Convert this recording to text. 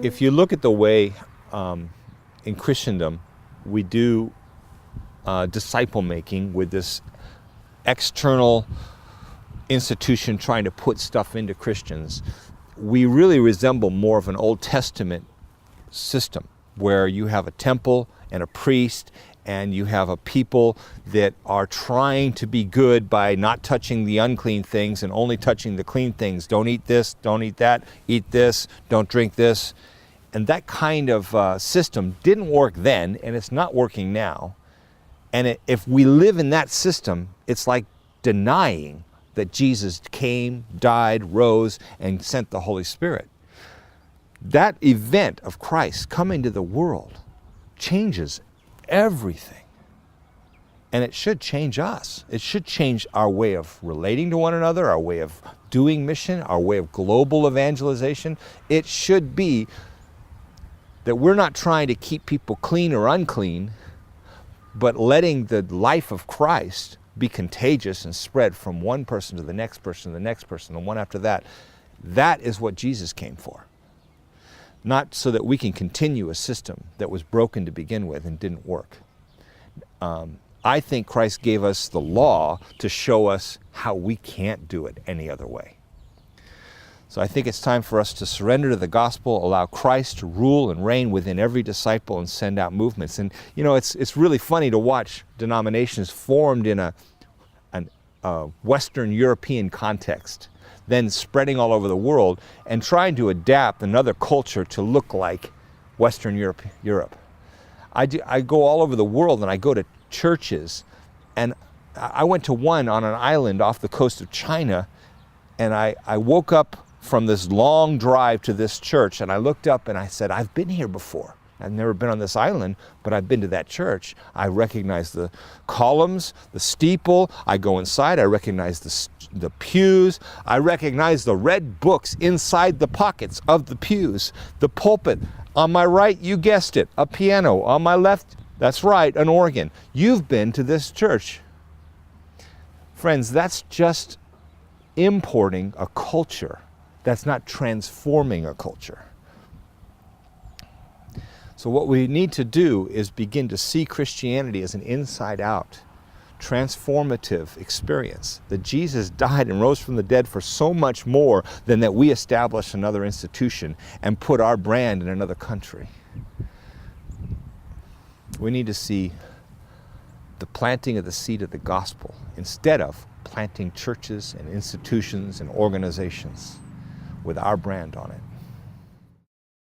if you look at the way in Christendom we do disciple making with this external institution trying to put stuff into Christians, we really resemble more of an Old Testament system where you have a temple and a priest and you have a people that are trying to be good by not touching the unclean things and only touching the clean things. Don't eat this, don't eat that, eat this, don't drink this. And that kind of system didn't work then, and it's not working now. And if we live in that system, it's like denying that Jesus came, died, rose, and sent the Holy Spirit. That event of Christ coming to the world changes everything. And it should change us. It should change our way of relating to one another, our way of doing mission, our way of global evangelization. It should be that we're not trying to keep people clean or unclean, but letting the life of Christ be contagious and spread from one person to the next person, the next person, and one after that. That is what Jesus came for. Not so that we can continue a system that was broken to begin with and didn't work. I think Christ gave us the law to show us how we can't do it any other way. So I think it's time for us to surrender to the gospel, allow Christ to rule and reign within every disciple, and send out movements. And you know, it's really funny to watch denominations formed in a Western European context, then spreading all over the world and trying to adapt another culture to look like Western Europe. I go all over the world and I go to churches, and I went to one on an island off the coast of China, and I woke up from this long drive to this church, and I looked up and I said, I've been here before. I've never been on this island, but I've been to that church. I recognize the columns, the steeple. I go inside, I recognize the pews. I recognize the red books inside the pockets of the pews. The pulpit. On my right, you guessed it, a piano. On my left, that's right, an organ. You've been to this church. Friends, that's just importing a culture. That's not transforming a culture. So what we need to do is begin to see Christianity as an inside-out, transformative experience. That Jesus died and rose from the dead for so much more than that we establish another institution and put our brand in another country. We need to see the planting of the seed of the gospel instead of planting churches and institutions and organizations with our brand on it.